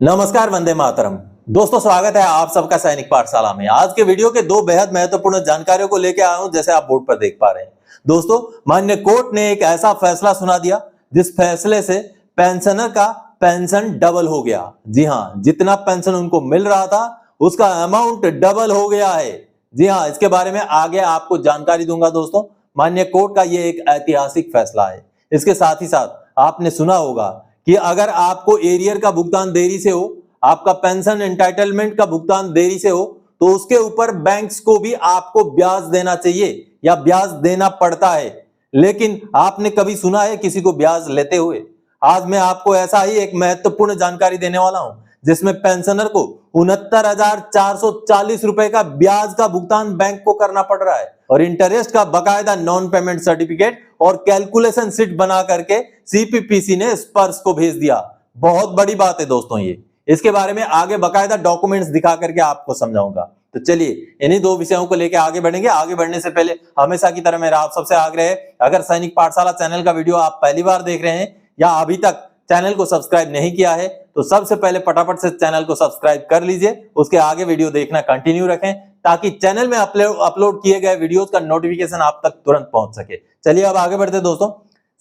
नमस्कार, वंदे मातरम। दोस्तों, स्वागत है आप सबका सैनिक पाठशाला में। आज के वीडियो के दो बेहद महत्वपूर्ण जानकारियों को लेकर आया हूं, जैसे आप बोर्ड पर देख पा रहे हैं। दोस्तों, माननीय कोर्ट ने एक ऐसा फैसला सुना दिया जिस फैसले से पेंशनर का पेंशन डबल हो गया। जी हां, जितना पेंशन उनको मिल रहा था उसका अमाउंट डबल हो गया है। जी हां, इसके बारे में आगे आपको जानकारी दूंगा। दोस्तों, माननीय कोर्ट का यह एक ऐतिहासिक फैसला है। इसके साथ ही साथ आपने सुना होगा कि अगर आपको एरियर का भुगतान देरी से हो, आपका पेंशन एंटाइटलमेंट का भुगतान देरी से हो, तो उसके ऊपर बैंक्स को भी आपको ब्याज देना चाहिए या ब्याज देना पड़ता है। लेकिन आपने कभी सुना है किसी को ब्याज लेते हुए? आज मैं आपको ऐसा ही एक महत्वपूर्ण जानकारी देने वाला हूं जिसमें पेंशनर को 69,440 रुपए का ब्याज का भुगतान बैंक को करना पड़ रहा है और इंटरेस्ट का बकायदा नॉन पेमेंट सर्टिफिकेट और कैलकुलेशन शीट बना करके सीपीपीसी ने स्पर्श को भेज दिया। बहुत बड़ी बात है दोस्तों ये। इसके बारे में आगे बकायदा डॉक्यूमेंट्स दिखा करके आपको समझाऊंगा। तो चलिए इन्हीं दो विषयों को लेकर आगे बढ़ेंगे। आगे बढ़ने से पहले हमेशा की तरह मेरा आप सबसे आग्रह है, अगर सैनिक पाठशाला चैनल का वीडियो आप पहली बार देख रहे हैं या अभी तक चैनल को सब्सक्राइब नहीं किया है तो सबसे पहले फटाफट से चैनल को सब्सक्राइब कर लीजिए। उसके आगे वीडियो देखना कंटिन्यू रखें ताकि चैनल में अपलोड किए गए वीडियोस का नोटिफिकेशन आप तक तुरंत पहुंच सके। चलिए अब आगे बढ़ते दोस्तों।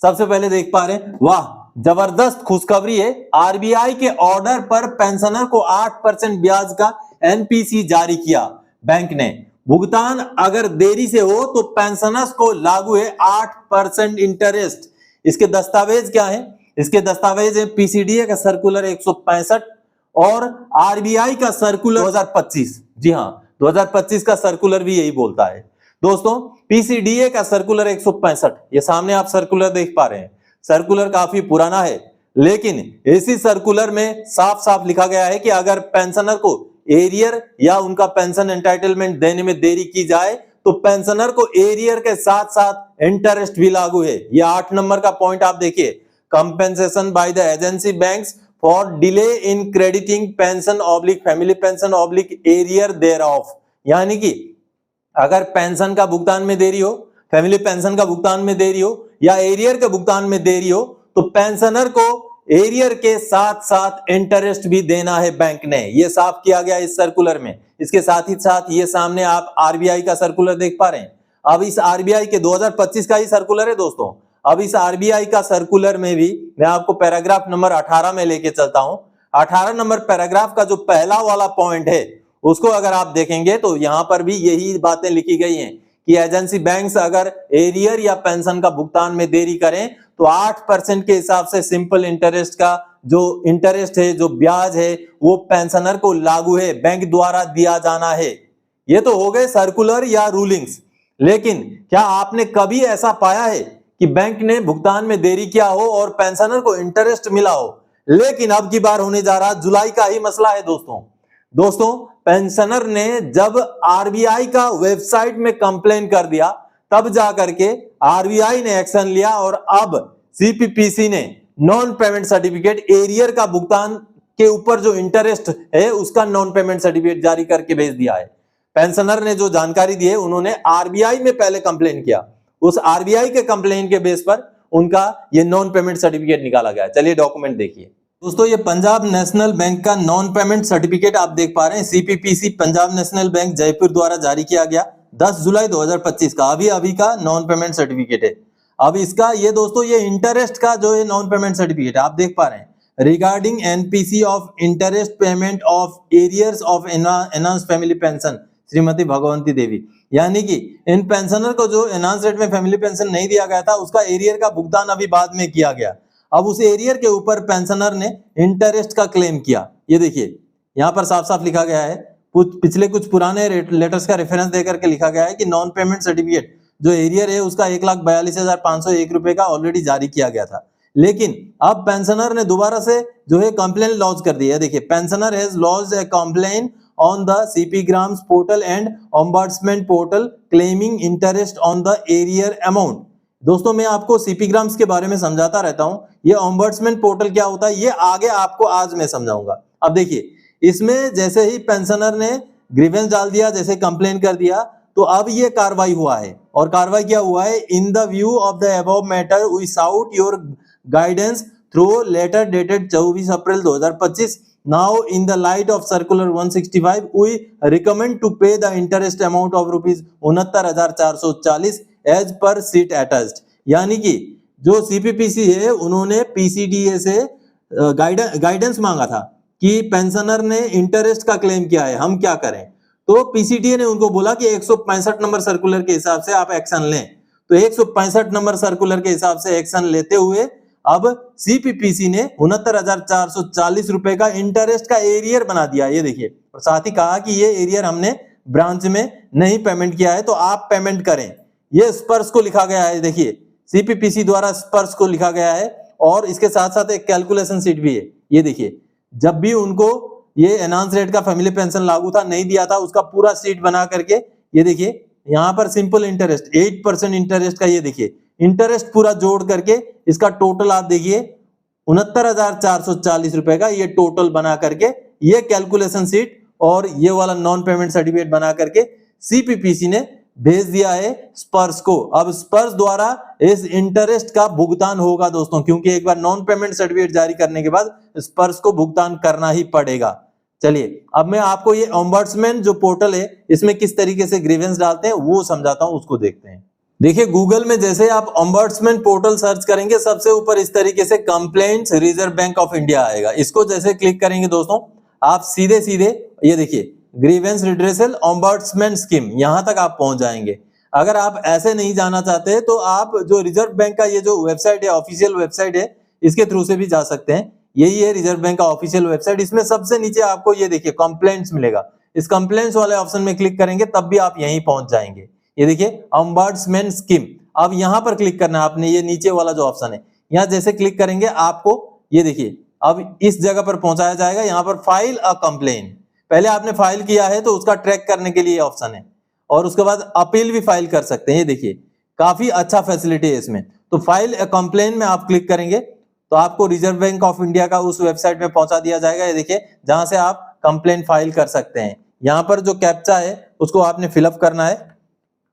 सबसे पहले देख पा रहे हैं, वाह जबरदस्त खुशखबरी है। आरबीआई के ऑर्डर पर पेंशनर को 8% ब्याज का एनपीसी जारी किया बैंक ने। भुगतान अगर देरी से हो तो पेंशनर्स को लागू है 8% इंटरेस्ट। इसके दस्तावेज क्या है? इसके दस्तावेज है पीसीडीए का सर्कुलर 165 और आरबीआई का सर्कुलर 2025। जी हां, 2025 का सर्कुलर भी यही बोलता है। दोस्तों, पीसीडीए का सर्कुलर 165, ये सामने आप सर्कुलर देख पा रहे हैं। सर्कुलर काफी पुराना है, लेकिन इसी सर्कुलर में साफ साफ लिखा गया है कि अगर पेंशनर को एरियर या उनका पेंशन एंटाइटलमेंट देने में देरी की जाए तो पेंशनर को एरियर के साथ साथ इंटरेस्ट भी लागू है। ये 8 नंबर का पॉइंट आप देखिए, compensation by the agency banks for delay in crediting pension oblique family pension oblique arrear thereof. यानी कि अगर पेंशन का भुगतान में देरी हो, फैमिली पेंशन का भुगतान में देरी हो या एरियर के भुगतान में देरी हो तो पेंशनर को एरियर के साथ साथ इंटरेस्ट भी देना है बैंक ने। यह साफ किया गया इस सर्कुलर में। इसके साथ ही साथ ये सामने आप आरबीआई का सर्कुलर देख पा रहे हैं। अब इस आरबीआई के 2025 का ही सर्कुलर है दोस्तों। अब इस आरबीआई का सर्कुलर में भी मैं आपको पैराग्राफ नंबर 18 में लेके चलता हूं। 18 नंबर पैराग्राफ का जो पहला वाला पॉइंट है उसको अगर आप देखेंगे तो यहां पर भी यही बातें लिखी गई हैं कि एजेंसी बैंक्स अगर एरियर या पेंशन का भुगतान में देरी करें तो 8% के हिसाब से सिंपल इंटरेस्ट का जो इंटरेस्ट है, जो ब्याज है, वो पेंशनर को लागू है, बैंक द्वारा दिया जाना है। ये तो हो गए सर्कुलर या रूलिंग्स। लेकिन क्या आपने कभी ऐसा पाया है कि बैंक ने भुगतान में देरी किया हो और पेंशनर को इंटरेस्ट मिला हो? लेकिन अब की बार होने जा रहा जुलाई का ही मसला है दोस्तों। पेंशनर ने जब आरबीआई का वेबसाइट में कंप्लेन कर दिया तब जाकर के आरबीआई ने एक्शन लिया और अब सीपीपीसी ने नॉन पेमेंट सर्टिफिकेट एरियर का भुगतान के ऊपर जो इंटरेस्ट है उसका नॉन पेमेंट सर्टिफिकेट जारी करके भेज दिया है। पेंशनर ने जो जानकारी दी है, उन्होंने आरबीआई में पहले कंप्लेन किया, उस आरबीआई के कंप्लेन के बेस पर उनका ये नॉन पेमेंट सर्टिफिकेट निकाला गया। चलिए डॉक्यूमेंट देखिए दोस्तों। ये पंजाब नेशनल बैंक का नॉन पेमेंट सर्टिफिकेट आप देख पा रहे हैं। CPPC Punjab national bank Jaipur द्वारा जारी किया गया 10 जुलाई 2025 का अभी का नॉन पेमेंट सर्टिफिकेट है। अब इसका ये दोस्तों ये इंटरेस्ट का जो है नॉन पेमेंट सर्टिफिकेट आप देख पा रहे हैं। Regarding NPC of interest payment of arrears of enhance family pension Shrimati Bhagwanti Devi. यानी कि इन पेंशनर को जो एनहांस रेट में फैमिली पेंशन नहीं दिया गया था उसका एरियर का भुगतान अभी बाद में किया गया। अब उस एरियर के ऊपर पेंशनर ने इंटरेस्ट का क्लेम किया। ये देखिए यहाँ पर साफ साफ लिखा गया है, पिछले कुछ पुराने लेटर्स का रेफरेंस देकर के लिखा गया है कि नॉन पेमेंट सर्टिफिकेट जो एरियर है उसका 1,42,501 रुपए का ऑलरेडी जारी किया गया था। लेकिन अब पेंशनर ने दोबारा से जो है कंप्लेन लॉन्च कर दी है। देखिए, pensioner has launched a complain on the CPGRAMS portal and ombudsman portal claiming interest on the arrear amount. दोस्तों, मैं आपको सीपीग्राम्स के बारे में समझाता रहता हूं। ये ओम्बड्समैन पोर्टल क्या होता है ये आगे आपको आज मैं समझाऊंगा। अब देखिए, इसमें जैसे ही पेंशनर ने ग्रीवेंस डाल दिया, जैसे कंप्लेन कर दिया, तो अब ये कार्रवाई हुआ है। और कार्रवाई क्या हुआ है? In the view of the above matter we sought your guidance through letter dated 24 April 2025 Now, in the light of Circular 165, we recommend to pay the interest amount of rupees 69,440 as per sheet attached. यानी कि जो CPPC है उन्होंने PCDA से guidance मांगा था कि pensioner ने इंटरेस्ट का क्लेम किया है, हम क्या करें। तो PCDA ने उनको बोला कि 165 नंबर सर्कुलर के हिसाब से आप एक्शन लें। तो 165 नंबर सर्कुलर के हिसाब से एक्शन लेते हुए अब CPPC ने 69,440 रुपए का इंटरेस्ट का एरियर बना दिया। ये देखिए, और साथ ही कहा कि ये एरियर हमने ब्रांच में नहीं पेमेंट किया है तो आप पेमेंट करें। ये स्पर्श को लिखा गया है, देखिए CPPC द्वारा स्पर्श को लिखा गया है और इसके साथ साथ एक कैलकुलेशन शीट भी है। ये देखिए, जब भी उनको ये एनहांस रेट का फैमिली पेंशन लागू था, नहीं दिया था, उसका पूरा शीट बना करके ये देखिए यहाँ पर सिंपल इंटरेस्ट 8% इंटरेस्ट का, ये देखिए इंटरेस्ट पूरा जोड़ करके इसका टोटल आप देखिए 69,440 रुपए का ये टोटल बना करके ये कैलकुलेशन शीट और ये वाला नॉन पेमेंट सर्टिफिकेट बना करके CPPC ने भेज दिया है स्पर्श को। अब स्पर्श द्वारा इस इंटरेस्ट का भुगतान होगा दोस्तों, क्योंकि एक बार नॉन पेमेंट सर्टिफिकेट जारी करने के बाद स्पर्श को भुगतान करना ही पड़ेगा। चलिए अब मैं आपको ये ओम्बड्समैन जो पोर्टल है इसमें किस तरीके से ग्रीवेंस डालते हैं वो समझाता हूं, उसको देखते हैं। देखिए गूगल में जैसे आप ओम्बड्समैन पोर्टल सर्च करेंगे, सबसे ऊपर इस तरीके से complaints reserve bank of India आएगा। इसको जैसे क्लिक करेंगे दोस्तों, आप सीधे सीधे ये देखिए ग्रीवेंस रिड्रेसल ओम्बड्समैन स्कीम, यहां तक आप पहुंच जाएंगे। अगर आप ऐसे नहीं जाना चाहते तो आप जो रिजर्व बैंक का ये जो वेबसाइट है, ऑफिशियल वेबसाइट है, इसके थ्रू से भी जा सकते हैं। यही है रिजर्व बैंक का ऑफिशियल वेबसाइट। इसमें सबसे नीचे आपको ये देखिए कंप्लेंट्स मिलेगा। इस कंप्लेंट्स वाले ऑप्शन में क्लिक करेंगे तब भी आप यहीं पहुंच जाएंगे। ये देखिए ओम्बड्समैन स्कीम, अब यहां पर क्लिक करना है आपने, ये नीचे वाला जो ऑप्शन है यहां जैसे क्लिक करेंगे आपको ये देखिए अब इस जगह पर पहुंचाया जाएगा। यहां पर फाइल अ कंप्लेन, पहले आपने फाइल किया है तो उसका ट्रैक करने के लिए ऑप्शन है और उसके बाद अपील भी फाइल कर सकते हैं। ये देखिए काफी अच्छा फैसिलिटी है इसमें। तो फाइल अ कंप्लेन में आप क्लिक करेंगे तो आपको रिजर्व बैंक ऑफ इंडिया का उस वेबसाइट में पहुंचा दिया जाएगा। ये देखिए जहां से आप कंप्लेन फाइल कर सकते हैं। यहां पर जो कैप्चा है उसको आपने फिलअप करना है।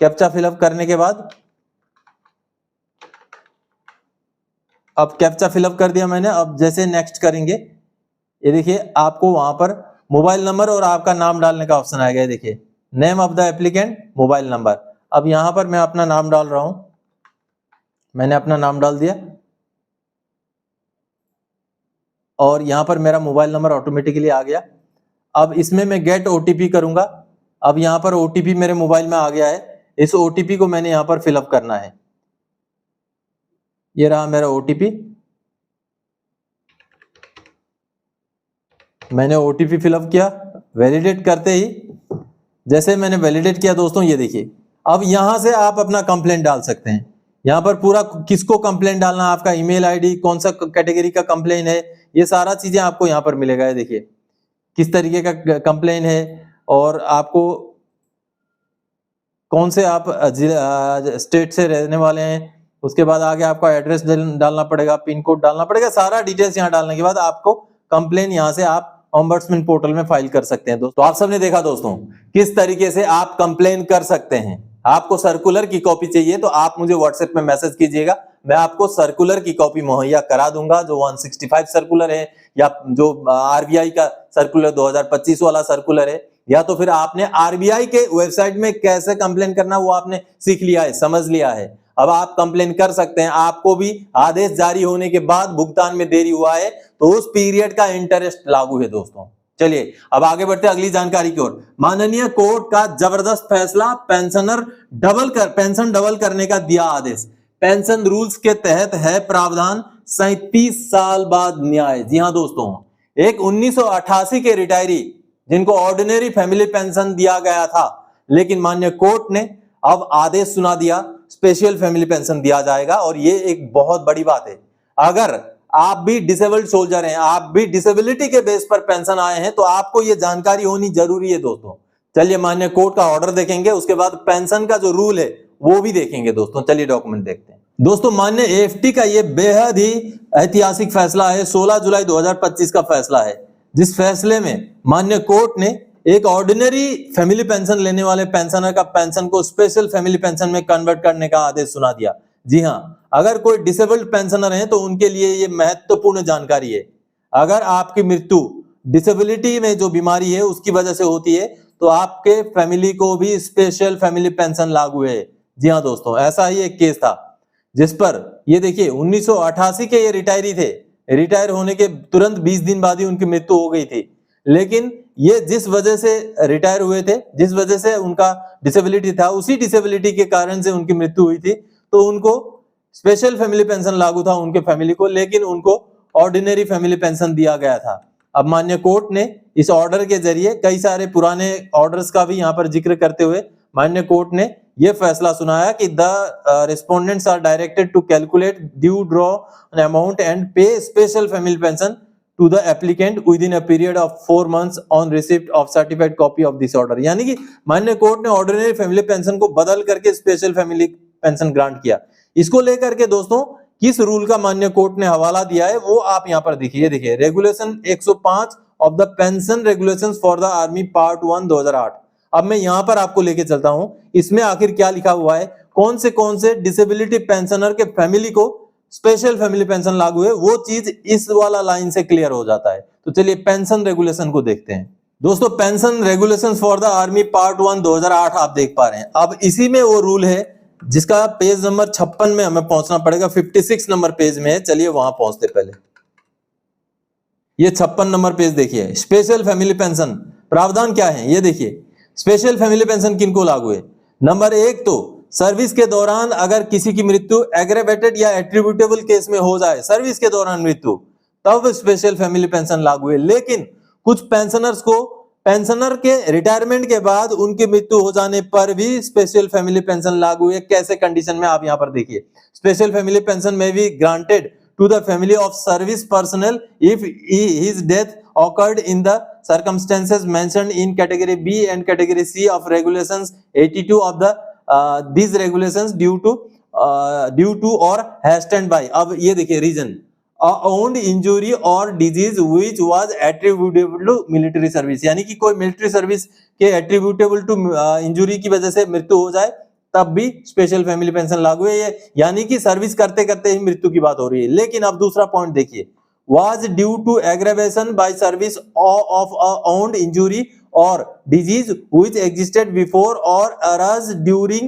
कैप्चा फिलअप करने के बाद अब कैप्चा फिलअप कर दिया मैंने, अब जैसे नेक्स्ट करेंगे ये देखिए आपको वहां पर मोबाइल नंबर और आपका नाम डालने का ऑप्शन आएगा। ये देखिए name of the applicant, mobile number. अब यहां पर मैं अपना नाम डाल रहा हूं, मैंने अपना नाम डाल दिया और यहां पर मेरा मोबाइल नंबर ऑटोमेटिकली आ गया। अब इसमें मैं गेट OTP करूंगा। अब यहां पर OTP मेरे मोबाइल में आ गया है, इस OTP को मैंने यहां पर फिलअप करना है। ये रहा मेरा OTP, मैंने OTP फिलअप किया। वैलिडेट करते ही जैसे मैंने वैलिडेट किया दोस्तों, ये देखिए अब यहां से आप अपना कंप्लेंट डाल सकते हैं। यहां पर पूरा किसको कंप्लेंट डालना है, आपका ईमेल आईडी, कौन सा कैटेगरी का कंप्लेंट है, ये सारा चीजें आपको यहां पर मिलेगा। ये देखिए किस तरीके का कंप्लेंट है और आपको कौन से आप स्टेट से रहने वाले हैं, उसके बाद आगे आपका एड्रेस डालना पड़ेगा, पिन कोड डालना पड़ेगा, सारा डिटेल्स यहाँ डालने के बाद आपको कंप्लेन यहाँ से आप ओम्बड्समैन पोर्टल में फाइल कर सकते हैं। दोस्तों आप सबने देखा दोस्तों किस तरीके से आप कंप्लेन कर सकते हैं। आपको सर्कुलर की कॉपी चाहिए तो आप मुझे व्हाट्सएप में मैसेज कीजिएगा, मैं आपको सर्कुलर की कॉपी मुहैया करा दूंगा। जो 165 सर्कुलर है या जो RBI का सर्कुलर 2025 वाला सर्कुलर है, या तो फिर आपने RBI के वेबसाइट में कैसे कंप्लेन करना वो आपने सीख लिया है, समझ लिया है। अब आप कंप्लेन कर सकते हैं। आपको भी आदेश जारी होने के बाद भुगतान में देरी हुआ है तो उस पीरियड का इंटरेस्ट लागू है दोस्तों। चलिए अब आगे बढ़ते हैं अगली जानकारी की ओर। माननीय कोर्ट का जबरदस्त फैसला, पेंशन डबल करने का दिया आदेश। पेंशन रूल्स के तहत है प्रावधान, 37 साल बाद न्याय। जी हां दोस्तों, एक 1988 के रिटायरी जिनको ऑर्डिनरी फैमिली पेंशन दिया गया था, लेकिन माननीय कोर्ट ने अब आदेश सुना दिया स्पेशल फैमिली पेंशन दिया जाएगा। और ये एक बहुत बड़ी बात है। अगर आप भी डिसेबल्ड सोल्जर हैं, आप भी डिसेबिलिटी के बेस पर पेंशन आए हैं तो आपको ये जानकारी होनी जरूरी है दोस्तों। चलिए माननीय कोर्ट का ऑर्डर देखेंगे, उसके बाद पेंशन का जो रूल है वो भी देखेंगे दोस्तों। चलिए डॉक्यूमेंट देखते हैं दोस्तों। माननीय AFT का ये बेहद ही ऐतिहासिक फैसला है, 16 जुलाई 2025 का फैसला है, जिस फैसले में माननीय कोर्ट ने एक ऑर्डिनरी फैमिली पेंशन लेने वाले पेंशनर का पेंशन को स्पेशल फैमिली पेंशन में कन्वर्ट करने का आदेश सुना दिया। जी हां, अगर कोई डिसेबल्ड पेंशनर है तो उनके लिए ये महत्वपूर्ण जानकारी है। अगर आपकी मृत्यु डिसेबिलिटी में जो बीमारी है उसकी वजह से होती है, तो आपके फैमिली को भी स्पेशल फैमिली पेंशन लागू है। जी हाँ दोस्तों, ऐसा ही एक केस था जिस पर ये देखिए 1988 के ये रिटायरी थे। रिटायर होने के तुरंत 20 दिन बाद ही उनकी मृत्यु हो गई थी, लेकिन ये जिस वजह से रिटायर हुए थे, जिस वजह से उनका डिसेबिलिटी था, उसी डिसेबिलिटी के कारण से उनकी मृत्यु हुई थी, तो उनको स्पेशल फैमिली पेंशन लागू था उनके फैमिली को, लेकिन उनको ऑर्डिनरी फैमिली पेंशन दिया गया था। अब माननीय कोर्ट ने इस ऑर्डर के जरिए कई सारे पुराने ऑर्डर्स का भी यहाँ पर जिक्र करते हुए माननीय कोर्ट ने यह फैसला सुनाया कि the respondents are directed to calculate due draw an amount and pay special family pension to the applicant within a period of 4 months on receipt of certified copy of this order। यानी कि माननीय court ने ordinary family pension को बदल करके special family pension grant किया। इसको लेकर के दोस्तों किस रूल का माननीय कोर्ट ने हवाला दिया है वो आप यहाँ पर देखिए, regulation 105 of the pension regulations for the army part 1 2008। अब मैं यहाँ पर आपको लेके चलता हूँ, इसमें आखिर क्या लिखा हुआ है, कौन से डिसेबिलिटी पेंशनर के फैमिली को स्पेशल फैमिली पेंशन लागू है, वो चीज इस वाला लाइन से क्लियर हो जाता है। तो चलिए पेंशन रेगुलेशन को देखते हैं। दोस्तों pension regulations for the army part 1 2008 आप देख पा रहे हैं। अब इसी में वो रूल है जिसका पेज नंबर 56 में हमें पहुंचना पड़ेगा, 56 नंबर पेज में है। चलिए वहां पहुंचते पहले ये 56 नंबर पेज देखिए, स्पेशल फैमिली पेंशन प्रावधान क्या है ये देखिए। स्पेशल फैमिली पेंशन किनको लागू है? नंबर 1 तो सर्विस के दौरान अगर किसी की मृत्यु एग्रेवेटेड या एट्रीब्यूटेबल केस में हो जाए, सर्विस के दौरान मृत्यु, तब स्पेशल फैमिली पेंशन लागू है। लेकिन कुछ पेंशनर्स को पेंशनर के रिटायरमेंट के बाद उनकी मृत्यु हो जाने पर भी स्पेशल फैमिली पेंशन लागू है। कैसे कंडीशन में? आप यहां पर देखिए, स्पेशल फैमिली पेंशन में भी granted to the family of service personnel if his death occurred in the circumstances mentioned in category B and category C of regulations 82 of the these regulations due to or hastened by। अब ये देखिए reason, owned injury or disease which was attributable to military service, यानी कि कोई military service के attributable to injury की वजह से मृत्यु हो जाए तब भी स्पेशल फैमिली पेंशन लागू है। ये यानी कि सर्विस करते करते ही मृत्यु की बात हो रही है। लेकिन अब दूसरा पॉइंट देखिए, was due to aggravation by service of a owned injury or disease which existed before or arose during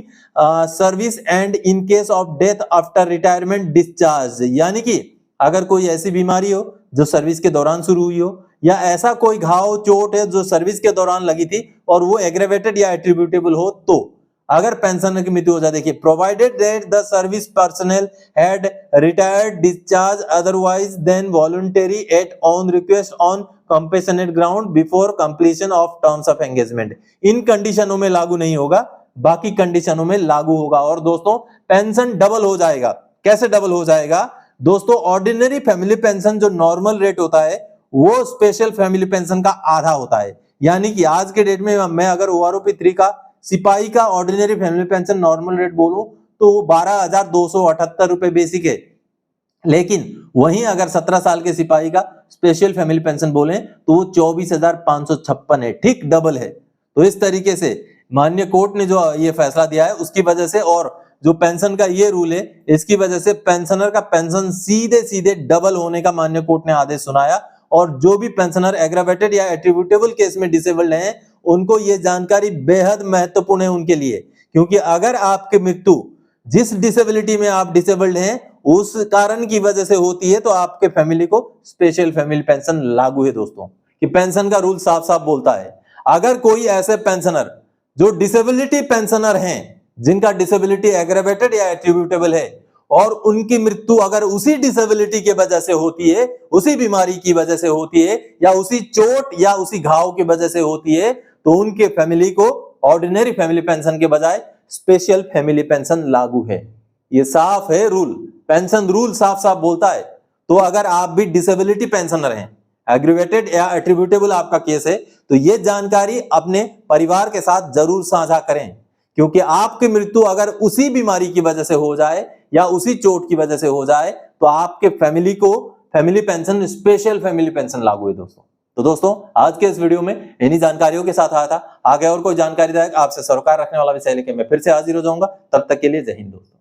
service and in case of death after retirement discharge। यानी कि अगर कोई ऐसी बीमारी हो जो सर्विस के दौरान शुरू हुई हो, या ऐसा कोई घाव चोट है जो सर्विस के दौरान लगी थी और वो एग्रेवेटेड या एट्रीब्यूटेबल हो, तो अगर पेंशनर की मृत्यु हो जाए, देखिए provided that the service personnel had retired discharged otherwise than voluntary at on request on compassionate ground before completion of terms of engagement. इन कंडीशनों में लागू नहीं होगा, बाकी कंडीशनों में लागू होगा। और दोस्तों पेंशन डबल हो जाएगा। कैसे डबल हो जाएगा दोस्तों? ऑर्डिनरी फैमिली पेंशन जो नॉर्मल रेट होता है वो स्पेशल फैमिली पेंशन का आधा होता है। यानी कि आज के डेट में मैं अगर OROP 3 का सिपाही का ordinary family pension normal rate बोलूं तो 12,278 रुपए बेसिक है, लेकिन वहीं अगर 17 साल के सिपाही का स्पेशल फैमिली पेंशन बोले तो वो 24,556 है, ठीक डबल है। तो इस तरीके से माननीय कोर्ट ने जो ये फैसला दिया है उसकी वजह से, और जो पेंशन का ये रूल है इसकी वजह से पेंशनर का पेंशन सीधे सीधे डबल होने का माननीय कोर्ट ने आदेश सुनाया। और जो भी पेंशनर एग्रावेटेड या एट्रीब्यूटेबल केस में डिसेबल्ड हैं उनको ये जानकारी बेहद महत्वपूर्ण है उनके लिए, क्योंकि अगर आपकी मृत्यु जिस डिसेबिलिटी में आप डिसेबल्ड हैं उस कारण की वजह से होती है तो आपके फैमिली को स्पेशल फैमिली पेंशन लागू है। दोस्तों कि पेंशन का रूल साफ साफ बोलता है, अगर कोई ऐसे पेंशनर जो डिसेबिलिटी पेंशनर हैं जिनका डिसेबिलिटी एग्रावेटेड या एट्रीब्यूटेबल है और उनकी मृत्यु अगर उसी डिसेबिलिटी की वजह से होती है, उसी बीमारी की वजह से होती है, या उसी चोट या उसी घाव की वजह से होती है, तो उनके फैमिली को ऑर्डिनरी फैमिली पेंशन के बजाय स्पेशल फैमिली पेंशन लागू है। ये साफ है रूल, पेंशन रूल साफ साफ बोलता है। तो अगर आप भी डिसेबिलिटी पेंशनर हैं, एग्रीवेटेड या एट्रीब्यूटेबल आपका केस है, तो ये जानकारी अपने परिवार के साथ जरूर साझा करें, क्योंकि आपकी मृत्यु अगर उसी बीमारी की वजह से हो जाए या उसी चोट की वजह से हो जाए तो आपके फैमिली को family pension special family pension लागू है। तो दोस्तों आज के इस वीडियो में इन्हीं जानकारियों के साथ आया था। आगे और कोई जानकारी आपसे सरोकार रखने वाला विषय लेके मैं फिर से हाजिर हो जाऊंगा। तब तक के लिए जय हिंद दोस्तों।